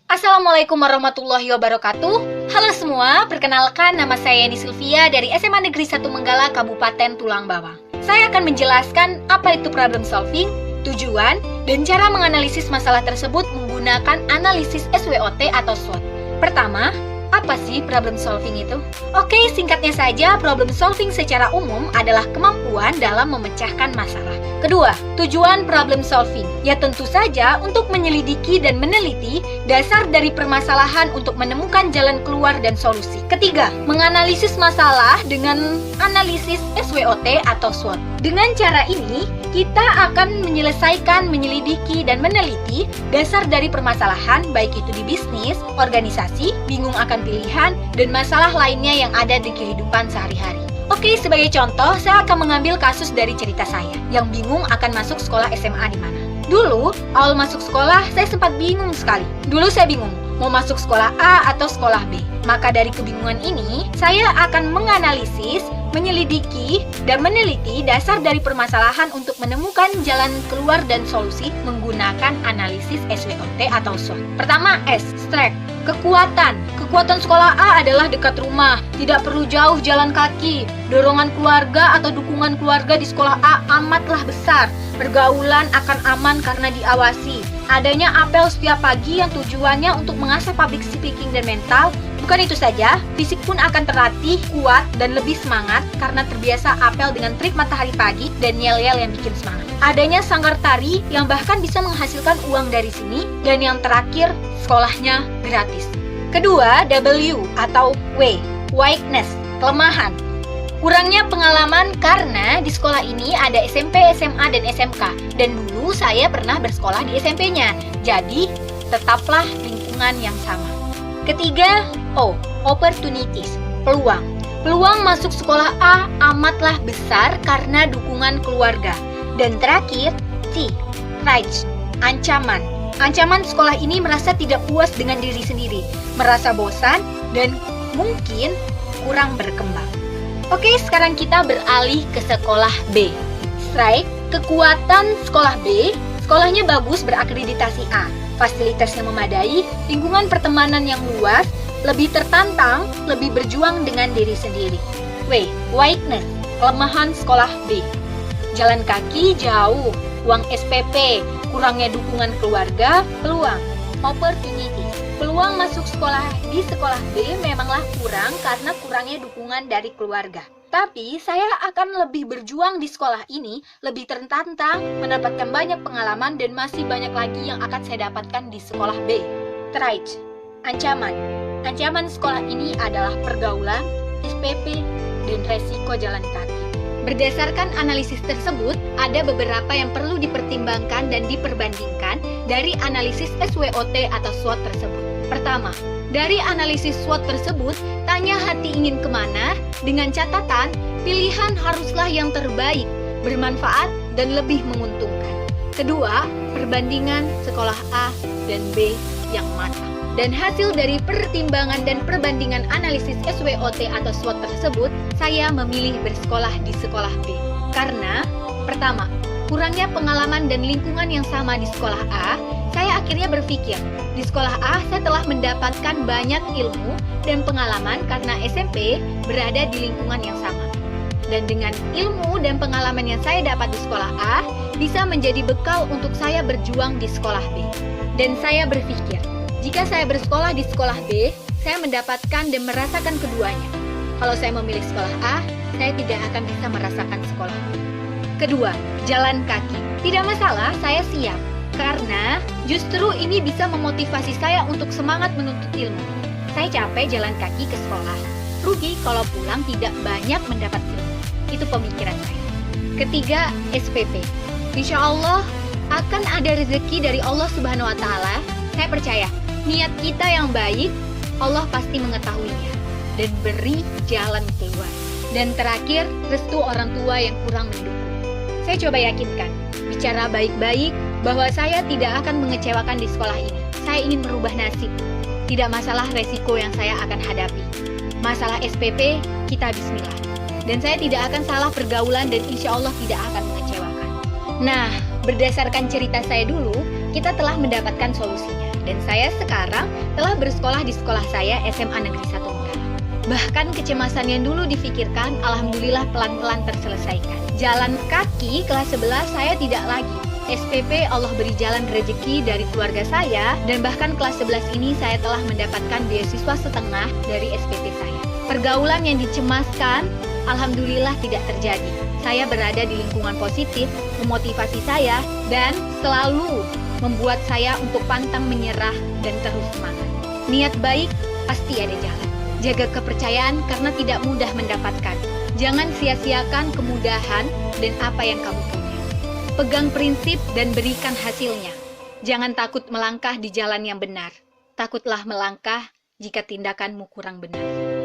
Assalamualaikum warahmatullahi wabarakatuh. Halo semua, perkenalkan nama saya Yani Sylvia dari SMA Negeri 1 Menggala, Kabupaten Tulang Bawang. Saya akan menjelaskan apa itu problem solving, tujuan, dan cara menganalisis masalah tersebut menggunakan analisis SWOT atau SWOT. Pertama, apa sih problem solving itu? Oke, singkatnya saja, problem solving secara umum adalah kemampuan dalam memecahkan masalah. Kedua, tujuan problem solving, ya tentu saja untuk menyelidiki dan meneliti dasar dari permasalahan untuk menemukan jalan keluar dan solusi. Ketiga, menganalisis masalah dengan analisis SWOT atau SWOT. Dengan cara ini, kita akan menyelidiki dan meneliti dasar dari permasalahan, baik itu di bisnis, organisasi, bingung akan pilihan, dan masalah lainnya yang ada di kehidupan sehari-hari. Oke, sebagai contoh, saya akan mengambil kasus dari cerita saya, yang bingung akan masuk sekolah SMA di mana. Dulu, awal masuk sekolah, saya sempat bingung sekali. Dulu saya bingung, mau masuk sekolah A atau sekolah B. Maka dari kebingungan ini, saya akan menganalisis, menyelidiki, dan meneliti dasar dari permasalahan untuk menemukan jalan keluar dan solusi menggunakan analisis SWOT atau SWOT. Pertama, S, strength, kekuatan. Kekuatan sekolah A adalah dekat rumah, tidak perlu jauh jalan kaki. Dorongan keluarga atau dukungan keluarga di sekolah A amatlah besar. Pergaulan akan aman karena diawasi. Adanya apel setiap pagi yang tujuannya untuk mengasah public speaking dan mental. Bukan itu saja, fisik pun akan terlatih, kuat, dan lebih semangat karena terbiasa apel dengan trik matahari pagi dan yel-yel yang bikin semangat. Adanya sanggar tari yang bahkan bisa menghasilkan uang dari sini. Dan yang terakhir, sekolahnya gratis. Kedua, W atau W, weakness, kelemahan. Kurangnya pengalaman karena di sekolah ini ada SMP, SMA, dan SMK. Dan dulu saya pernah bersekolah di SMP-nya. Jadi, tetaplah lingkungan yang sama. Ketiga, O, opportunities, peluang. Peluang masuk sekolah A amatlah besar karena dukungan keluarga. Dan terakhir, T, threats, ancaman. Ancaman sekolah ini merasa tidak puas dengan diri sendiri, merasa bosan, dan mungkin kurang berkembang. Oke, sekarang kita beralih ke sekolah B. Strike, kekuatan sekolah B, sekolahnya bagus berakreditasi A, fasilitasnya memadai, lingkungan pertemanan yang luas, lebih tertantang, lebih berjuang dengan diri sendiri. W, weakness, kelemahan sekolah B. Jalan kaki jauh, uang SPP, kurangnya dukungan keluarga, peluang. Opportunity, peluang masuk sekolah di sekolah B memanglah kurang karena kurangnya dukungan dari keluarga. Tapi saya akan lebih berjuang di sekolah ini, lebih tertantang, mendapatkan banyak pengalaman dan masih banyak lagi yang akan saya dapatkan di sekolah B. Threat, ancaman. Ancaman sekolah ini adalah pergaulan, SPP, dan resiko jalan kaki. Berdasarkan analisis tersebut, ada beberapa yang perlu dipertimbangkan dan diperbandingkan dari analisis SWOT atau SWOT tersebut. Pertama, dari analisis SWOT tersebut, tanya hati ingin kemana, dengan catatan pilihan haruslah yang terbaik, bermanfaat, dan lebih menguntungkan. Kedua, perbandingan sekolah A dan B yang matang. Dan hasil dari pertimbangan dan perbandingan analisis SWOT atau SWOT tersebut, saya memilih bersekolah di sekolah B. Karena, pertama, kurangnya pengalaman dan lingkungan yang sama di sekolah A, saya akhirnya berpikir, di sekolah A saya telah mendapatkan banyak ilmu dan pengalaman karena SMP berada di lingkungan yang sama. Dan dengan ilmu dan pengalaman yang saya dapat di sekolah A, bisa menjadi bekal untuk saya berjuang di sekolah B. Dan saya berpikir, jika saya bersekolah di sekolah B, saya mendapatkan dan merasakan keduanya. Kalau saya memilih sekolah A, saya tidak akan bisa merasakan sekolah B. Kedua, jalan kaki. Tidak masalah, saya siap. Karena justru ini bisa memotivasi saya untuk semangat menuntut ilmu. Saya capek jalan kaki ke sekolah. Rugi kalau pulang tidak banyak mendapat ilmu. Itu pemikiran saya. Ketiga, SPP. Insya Allah akan ada rezeki dari Allah Subhanahu wa Ta'ala. Saya percaya, niat kita yang baik, Allah pasti mengetahuinya dan beri jalan keluar. Dan terakhir, restu orang tua yang kurang mendukung. Saya coba yakinkan, bicara baik-baik bahwa saya tidak akan mengecewakan di sekolah ini. Saya ingin merubah nasib. Tidak masalah resiko yang saya akan hadapi. Masalah SPP, kita bismillah. Dan saya tidak akan salah pergaulan dan insya Allah tidak akan mengecewakan. Nah, berdasarkan cerita saya dulu, kita telah mendapatkan solusinya. Dan saya sekarang telah bersekolah di sekolah saya SMA Negeri 1 Menggala. Bahkan kecemasan yang dulu difikirkan, alhamdulillah pelan-pelan terselesaikan. Jalan kaki kelas 11 saya tidak lagi. SPP Allah beri jalan rezeki dari keluarga saya, dan bahkan kelas 11 ini saya telah mendapatkan beasiswa setengah dari SPP saya. Pergaulan yang dicemaskan, alhamdulillah tidak terjadi. Saya berada di lingkungan positif, memotivasi saya, dan selalu membuat saya untuk pantang menyerah dan terus semangat. Niat baik pasti ada jalan. Jaga kepercayaan karena tidak mudah mendapatkan. Jangan sia-siakan kemudahan dan apa yang kamu punya. Pegang prinsip dan berikan hasilnya. Jangan takut melangkah di jalan yang benar. Takutlah melangkah jika tindakanmu kurang benar.